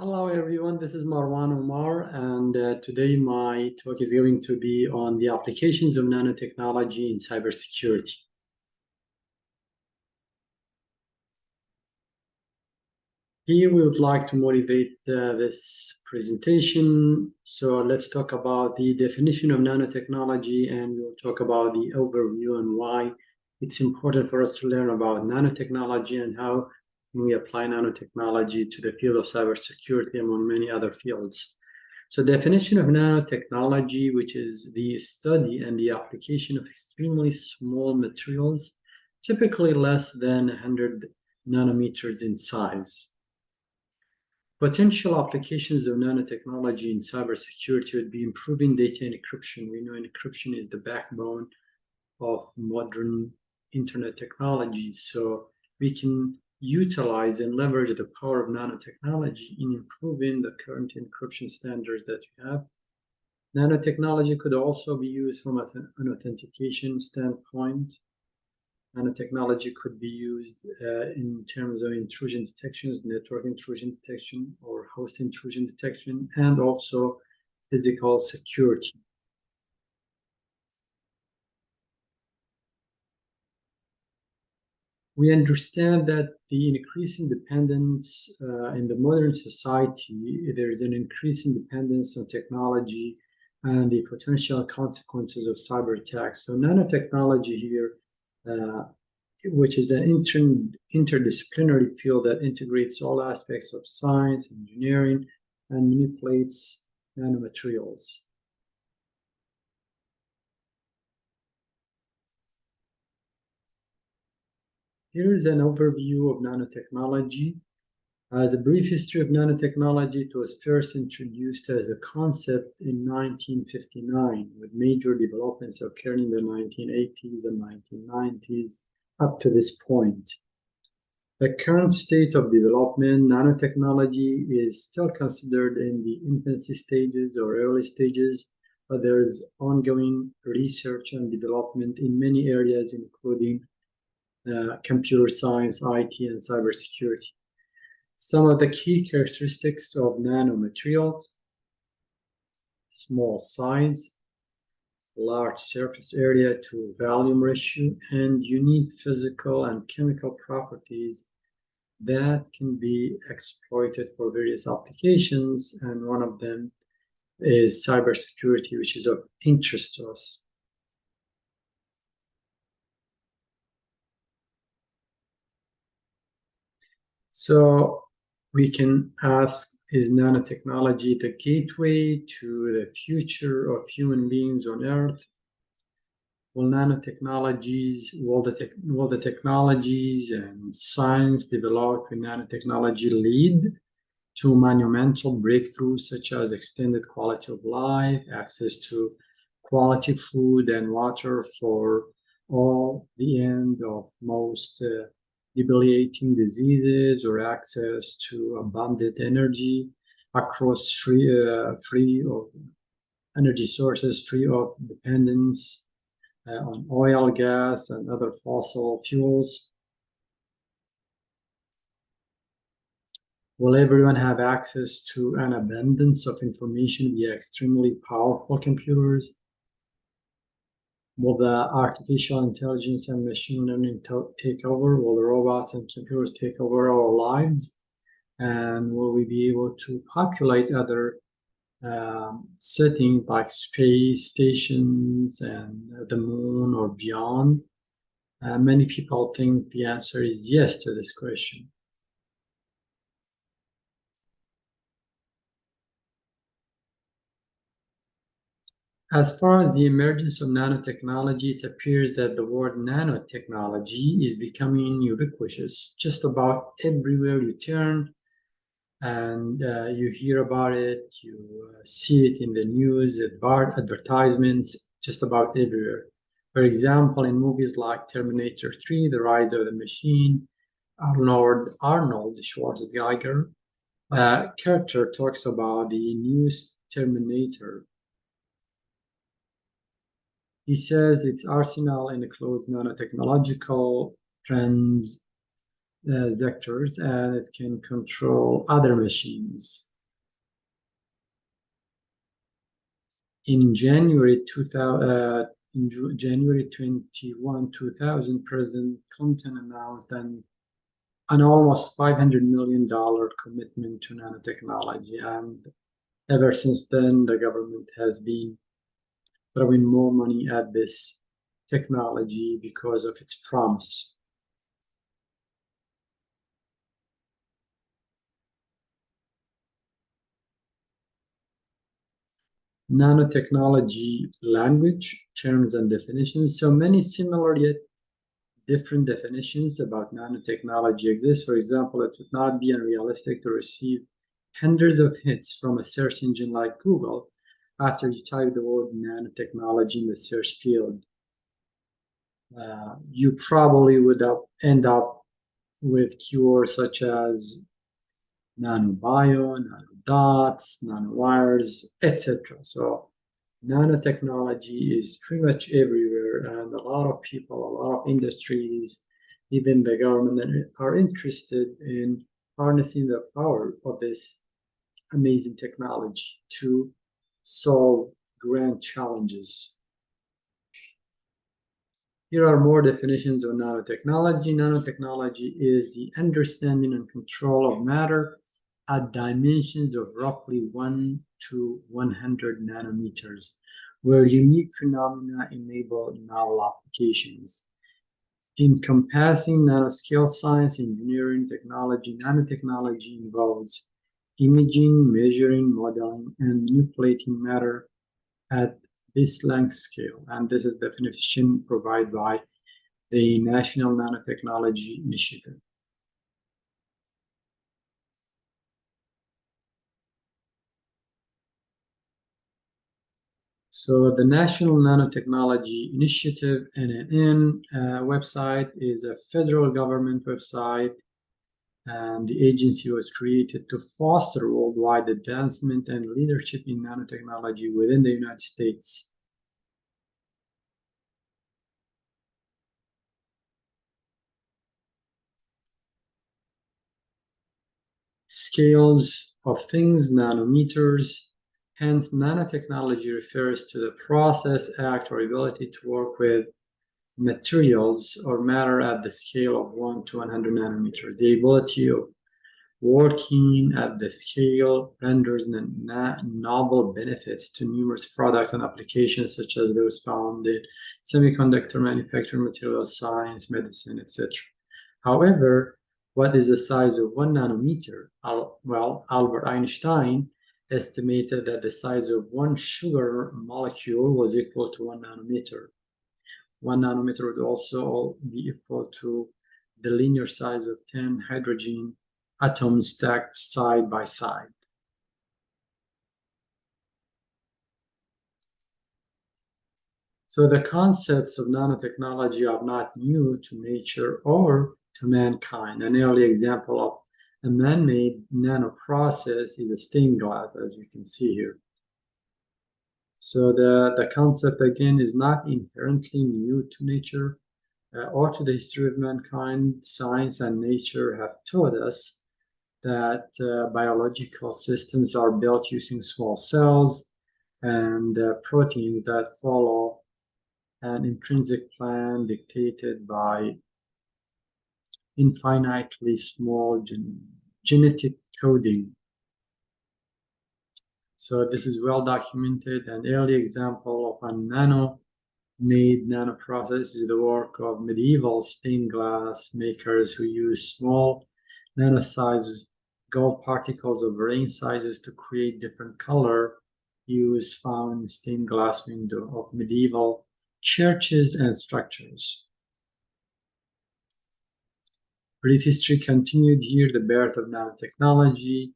Hello everyone, this is Marwan Omar, and today my talk is going to be on the applications of nanotechnology in cybersecurity. Here we would like to motivate this presentation. So let's talk about the definition of nanotechnology, and we'll talk about the overview and why it's important for us to learn about nanotechnology and how we apply nanotechnology to the field of cybersecurity among many other fields. So definition of nanotechnology, which is the study and the application of extremely small materials, typically less than 100 nanometers in size. Potential applications of nanotechnology in cybersecurity would be improving data encryption. We know encryption is the backbone of modern internet technologies. So we can utilize and leverage the power of nanotechnology in improving the current encryption standards that we have. Nanotechnology could also be used from an authentication standpoint. Nanotechnology could be used in terms of intrusion detections, network intrusion detection, or host intrusion detection, and also physical security. We understand that the increasing dependence in the modern society, there is an increasing dependence on technology and the potential consequences of cyber attacks. So nanotechnology here, which is an interdisciplinary field that integrates all aspects of science, engineering, and manipulates nanomaterials. Here is an overview of nanotechnology. As a brief history of nanotechnology, it was first introduced as a concept in 1959, with major developments occurring in the 1980s and 1990s up to this point. The current state of development, nanotechnology is still considered in the infancy stages or early stages, but there is ongoing research and development in many areas, including computer science, IT, and cybersecurity. Some of the key characteristics of nanomaterials: small size, large surface area to volume ratio, and unique physical and chemical properties that can be exploited for various applications, and one of them is cybersecurity, which is of interest to us. So we can ask, is nanotechnology the gateway to the future of human beings on Earth? Will the technologies and science developed with nanotechnology lead to monumental breakthroughs such as extended quality of life, access to quality food and water for all, the end of most debilitating diseases, or access to abundant energy across free of energy sources, free of dependence on oil, gas, and other fossil fuels? Will everyone have access to an abundance of information via extremely powerful computers? Will the artificial intelligence and machine learning take over? Will the robots and computers take over our lives? And will we be able to populate other settings like space stations and the moon or beyond? Many people think the answer is yes to this question. As far as the emergence of nanotechnology, it appears that the word nanotechnology is becoming ubiquitous. Just about everywhere you turn, and you hear about it, you see it in the news, advertisements, just about everywhere. For example, in movies like Terminator 3, The Rise of the Machine, Arnold Schwarzenegger character talks about the new Terminator. He says its arsenal includes nanotechnological transactors, and it can control other machines. In January 2000, January 21, 2000, President Clinton announced an almost $500 million commitment to nanotechnology. And ever since then, the government has been throwing more money at this technology because of its promise. Nanotechnology language, terms, and definitions. So many similar yet different definitions about nanotechnology exist. For example, it would not be unrealistic to receive hundreds of hits from a search engine like Google after you type the word nanotechnology in the search field. You probably would end up with keywords such as nanobio, nanodots, nanowires, etc. So nanotechnology is pretty much everywhere, and a lot of people, a lot of industries, even the government are interested in harnessing the power of this amazing technology to solve grand challenges. Here are more definitions of nanotechnology. Nanotechnology is the understanding and control of matter at dimensions of roughly 1 to 100 nanometers, where unique phenomena enable novel applications. Encompassing nanoscale science, engineering, technology, nanotechnology involves imaging, measuring, modeling, and manipulating matter at this length scale. And this is the definition provided by the National Nanotechnology Initiative. So the National Nanotechnology Initiative, NNN, website is a federal government website, and the agency was created to foster worldwide advancement and leadership in nanotechnology within the United States. Scales of things, nanometers. Hence, nanotechnology refers to the process, act, or ability to work with materials or matter at the scale of 1 to 100 nanometers. The ability of working at the scale renders novel benefits to numerous products and applications, such as those found in semiconductor manufacturing, materials science, medicine, etc. However, what is the size of 1 nanometer? Well, Albert Einstein estimated that the size of one sugar molecule was equal to 1 nanometer. 1 nanometer would also be equal to the linear size of 10 hydrogen atoms stacked side by side. So the concepts of nanotechnology are not new to nature or to mankind. An early example of a man-made nanoprocess is a stained glass, as you can see here. So the concept, again, is not inherently new to nature or to the history of mankind. Science and nature have taught us that biological systems are built using small cells and proteins that follow an intrinsic plan dictated by infinitely small genetic coding. So this is well documented. An early example of a nano-made nanoprocess is the work of medieval stained glass makers who used small nano-sized gold particles of varying sizes to create different color hues found in stained glass window of medieval churches and structures. Brief history continued here, the birth of nanotechnology.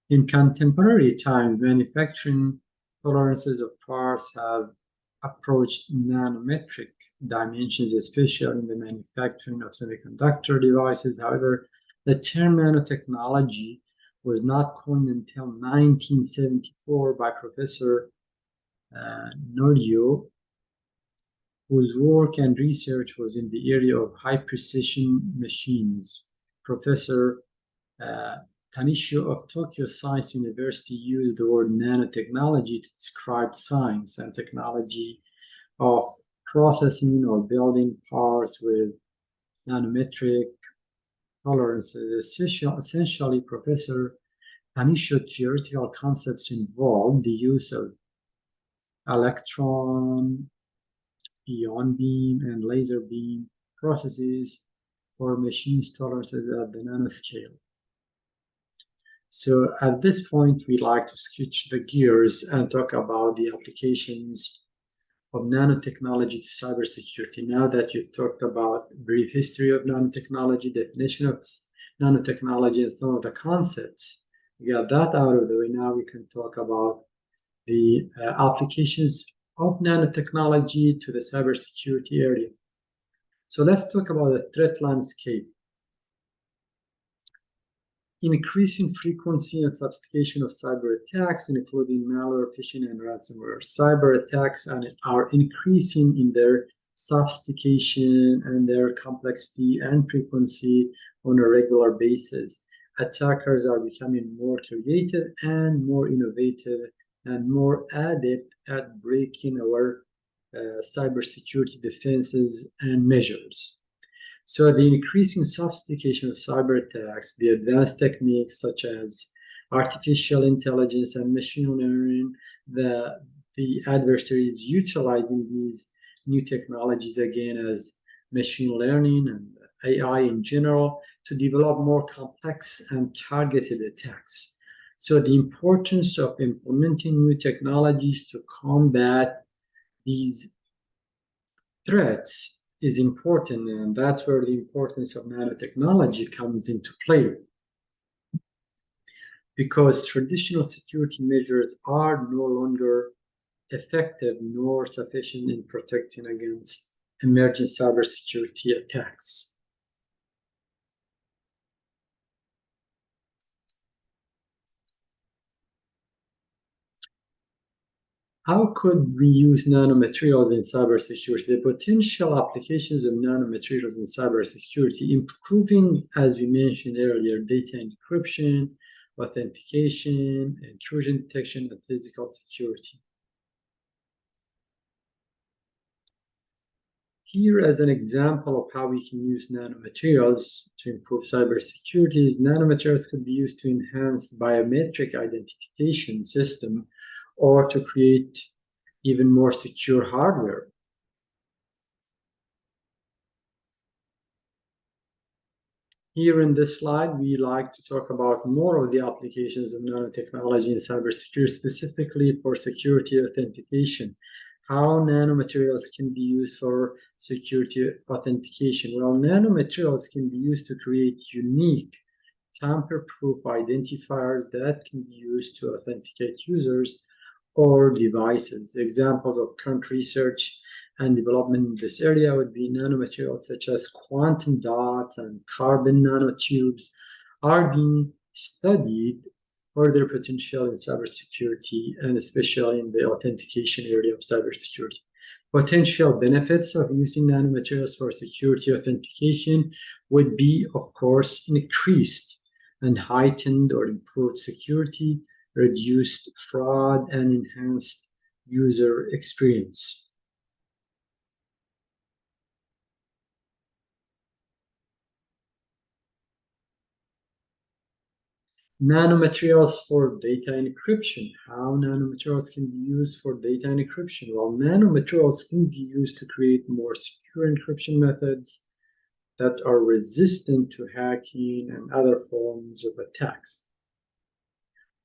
In contemporary times, manufacturing tolerances of parts have approached nanometric dimensions, especially in the manufacturing of semiconductor devices. However, the term nanotechnology was not coined until 1974 by Professor Norio, whose work and research was in the area of high-precision machines. Professor Tanisho of Tokyo Science University used the word nanotechnology to describe science and technology of processing or building parts with nanometric tolerances. Essentially, Professor Tanisho's theoretical concepts involve the use of electron, ion beam, and laser beam processes for machines tolerances at the nanoscale. So at this point, we like to switch the gears and talk about the applications of nanotechnology to cybersecurity. Now that you've talked about brief history of nanotechnology, definition of nanotechnology, and some of the concepts, we got that out of the way. Now we can talk about the applications of nanotechnology to the cybersecurity area. So let's talk about the threat landscape. Increasing frequency and sophistication of cyber attacks, including malware, phishing, and ransomware. Cyber attacks are increasing in their sophistication and their complexity and frequency on a regular basis. Attackers are becoming more creative and more innovative and more adept at breaking our cybersecurity defenses and measures. So the increasing sophistication of cyber attacks, the advanced techniques such as artificial intelligence and machine learning, the adversaries utilizing these new technologies again as machine learning and AI in general to develop more complex and targeted attacks. So the importance of implementing new technologies to combat these threats is important, and that's where the importance of nanotechnology comes into play. Because traditional security measures are no longer effective nor sufficient in protecting against emerging cybersecurity attacks. How could we use nanomaterials in cybersecurity? The potential applications of nanomaterials in cybersecurity, improving, as we mentioned earlier, data encryption, authentication, intrusion detection, and physical security. Here, as an example of how we can use nanomaterials to improve cybersecurity, nanomaterials could be used to enhance biometric identification system or to create even more secure hardware. Here in this slide, we like to talk about more of the applications of nanotechnology in cybersecurity, specifically for security authentication. How nanomaterials can be used for security authentication? Well, nanomaterials can be used to create unique tamper-proof identifiers that can be used to authenticate users or devices. Examples of current research and development in this area would be nanomaterials such as quantum dots and carbon nanotubes are being studied for their potential in cybersecurity and especially in the authentication area of cybersecurity. Potential benefits of using nanomaterials for security authentication would be, of course, increased and heightened or improved security, reduced fraud, and enhanced user experience. Nanomaterials for data encryption. How nanomaterials can be used for data encryption? Well, nanomaterials can be used to create more secure encryption methods that are resistant to hacking and other forms of attacks.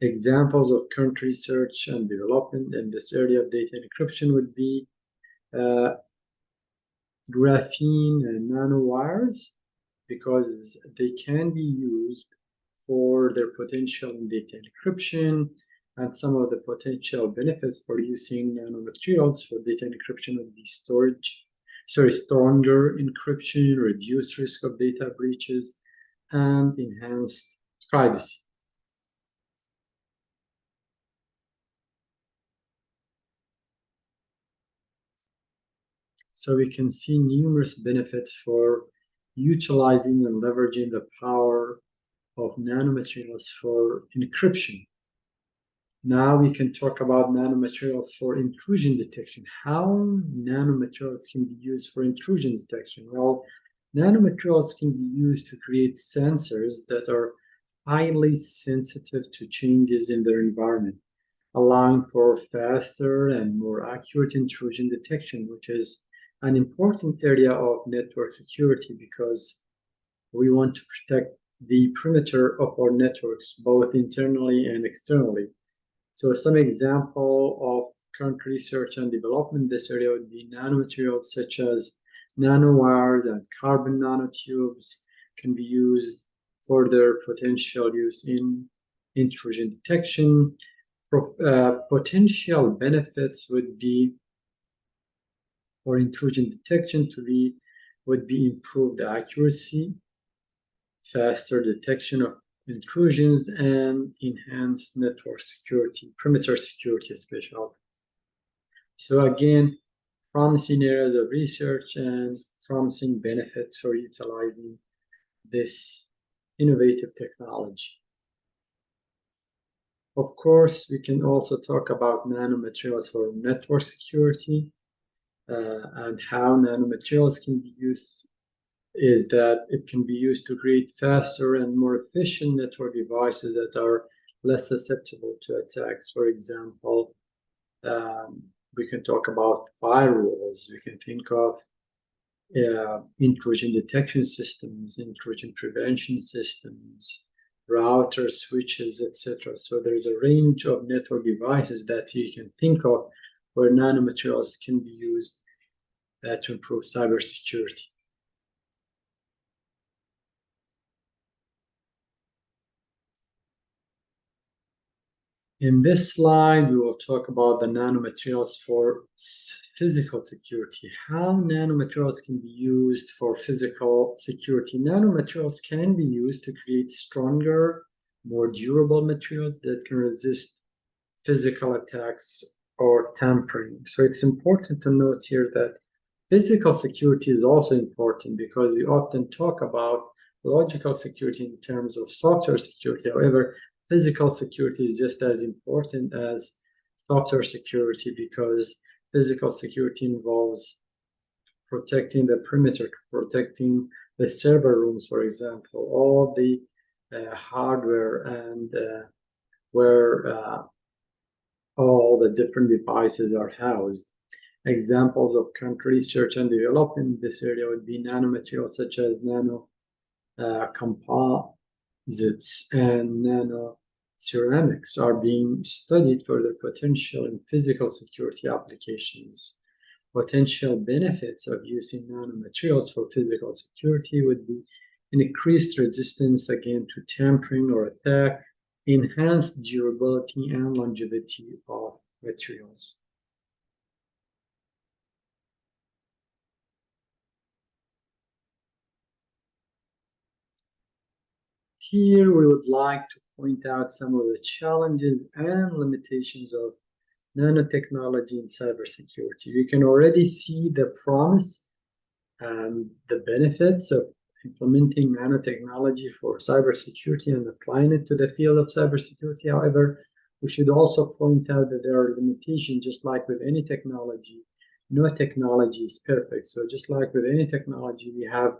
Examples of current research and development in this area of data encryption would be graphene and nanowires, because they can be used for their potential in data encryption, and some of the potential benefits for using nanomaterials for data encryption would be stronger encryption, reduced risk of data breaches, and enhanced privacy. So we can see numerous benefits for utilizing and leveraging the power of nanomaterials for encryption. Now we can talk about nanomaterials for intrusion detection. How nanomaterials can be used for intrusion detection? Well, nanomaterials can be used to create sensors that are highly sensitive to changes in their environment, allowing for faster and more accurate intrusion detection, which is an important area of network security because we want to protect the perimeter of our networks, both internally and externally. So some example of current research and development in this area would be nanomaterials such as nanowires and carbon nanotubes can be used for their potential use in intrusion detection. Potential benefits would be for intrusion detection would be improved accuracy, faster detection of intrusions, and enhanced network security, perimeter security especially. So again, promising areas of research and promising benefits for utilizing this innovative technology. Of course, we can also talk about nanomaterials for network security, and how nanomaterials can be used is that it can be used to create faster and more efficient network devices that are less susceptible to attacks. For example, we can talk about firewalls. We can think of intrusion detection systems, intrusion prevention systems, routers, switches, etc. So there's a range of network devices that you can think of where nanomaterials can be used to improve cybersecurity. In this slide, we will talk about the nanomaterials for physical security. How nanomaterials can be used for physical security. Nanomaterials can be used to create stronger, more durable materials that can resist physical attacks or tampering. So it's important to note here that physical security is also important because we often talk about logical security in terms of software security. However, physical security is just as important as software security because physical security involves protecting the perimeter, protecting the server rooms, for example, all the hardware and where all the different devices are housed. Examples of current research and development in this area would be nanomaterials such as nano composites and nano ceramics are being studied for their potential in physical security applications. Potential benefits of using nanomaterials for physical security would be an increased resistance again to tampering or attack, enhanced durability and longevity of materials. Here we would like to point out some of the challenges and limitations of nanotechnology in cybersecurity. You can already see the promise and the benefits of implementing nanotechnology for cybersecurity and applying it to the field of cybersecurity. However, we should also point out that there are limitations, just like with any technology. No technology is perfect. So just like with any technology, we have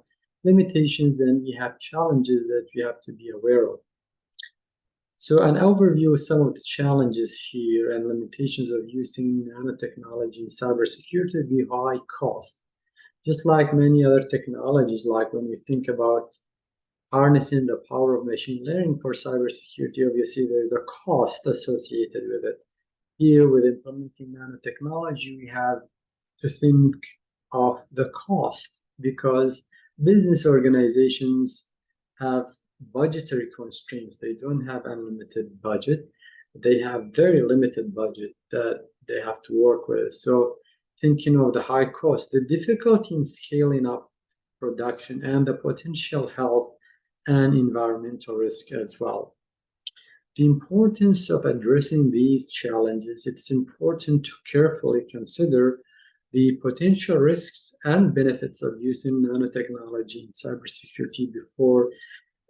limitations and we have challenges that we have to be aware of. So an overview of some of the challenges here and limitations of using nanotechnology in cybersecurity would be high cost. Just like many other technologies, like when we think about harnessing the power of machine learning for cybersecurity, obviously there's a cost associated with it. Here, with implementing nanotechnology, we have to think of the cost because business organizations have budgetary constraints. They don't have unlimited budget. They have very limited budget that they have to work with. So thinking of the high cost, the difficulty in scaling up production, and the potential health and environmental risk as well. The importance of addressing these challenges, it's important to carefully consider the potential risks and benefits of using nanotechnology in cybersecurity before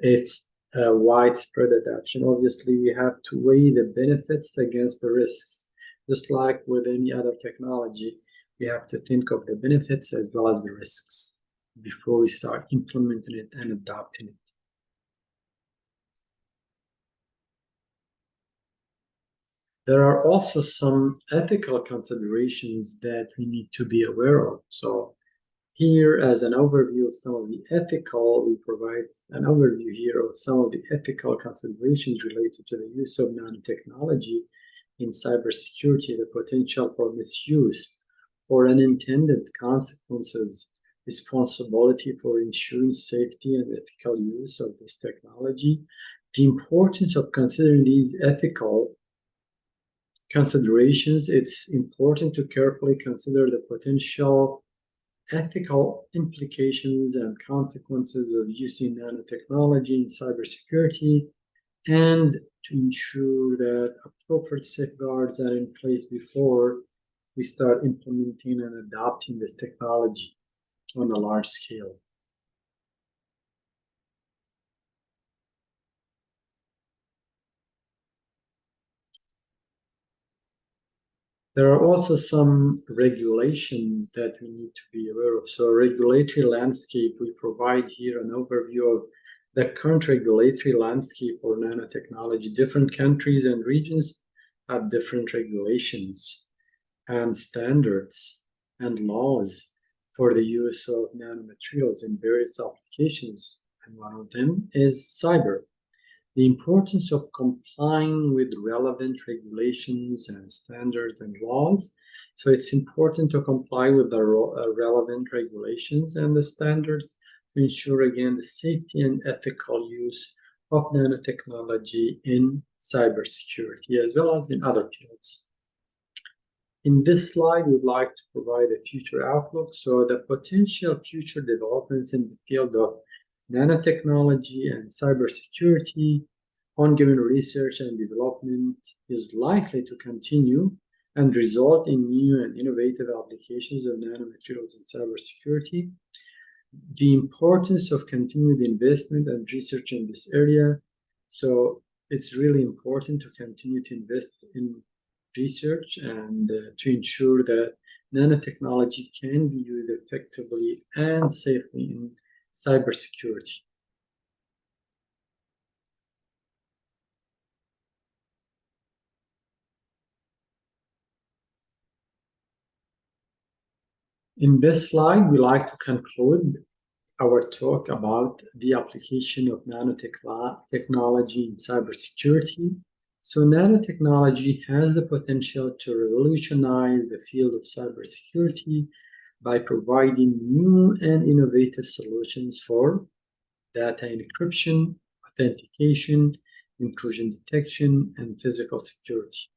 it's widespread adoption. Obviously, we have to weigh the benefits against the risks. Just like with any other technology, we have to think of the benefits as well as the risks before we start implementing it and adopting it. There are also some ethical considerations that we need to be aware of. So here, as an overview of some of the ethical, we provide an overview here of some of the ethical considerations related to the use of nanotechnology in cybersecurity, the potential for misuse or unintended consequences, responsibility for ensuring safety and ethical use of this technology, the importance of considering these ethical considerations. It's important to carefully consider the potential ethical implications and consequences of using nanotechnology in cybersecurity, and to ensure that appropriate safeguards are in place before we start implementing and adopting this technology on a large scale. There are also some regulations that we need to be aware of. So, regulatory landscape, we provide here an overview of the current regulatory landscape for nanotechnology. Different countries and regions have different regulations and standards and laws for the use of nanomaterials in various applications, and one of them is cyber. The importance of complying with relevant regulations and standards and laws. So it's important to comply with the relevant regulations and the standards to ensure, again, the safety and ethical use of nanotechnology in cybersecurity as well as in other fields. In this slide, we'd like to provide a future outlook. So the potential future developments in the field of nanotechnology and cybersecurity, ongoing research and development is likely to continue and result in new and innovative applications of nanomaterials in cybersecurity. The importance of continued investment and research in this area. So it's really important to continue to invest in research and to ensure that nanotechnology can be used effectively and safely in cybersecurity. In this slide, we like to conclude our talk about the application of nanotechnology in cybersecurity. So nanotechnology has the potential to revolutionize the field of cybersecurity by providing new and innovative solutions for data encryption, authentication, intrusion detection, and physical security.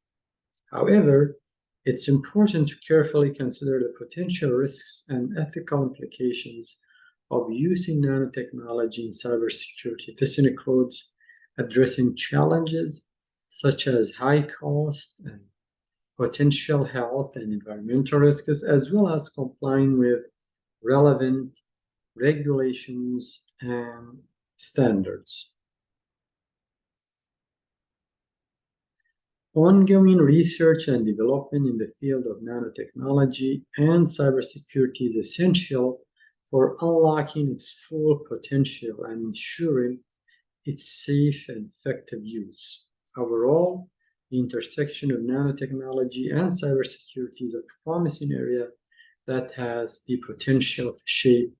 However, it's important to carefully consider the potential risks and ethical implications of using nanotechnology in cybersecurity. This includes addressing challenges such as high cost and potential health and environmental risks, as well as complying with relevant regulations and standards. Ongoing research and development in the field of nanotechnology and cybersecurity is essential for unlocking its full potential and ensuring its safe and effective use. Overall, the intersection of nanotechnology and cybersecurity is a promising area that has the potential to shape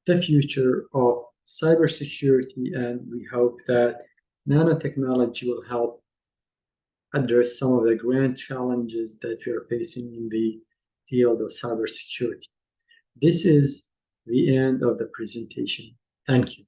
the future of cybersecurity, and we hope that nanotechnology will help address some of the grand challenges that we are facing in the field of cybersecurity. This is the end of the presentation. Thank you.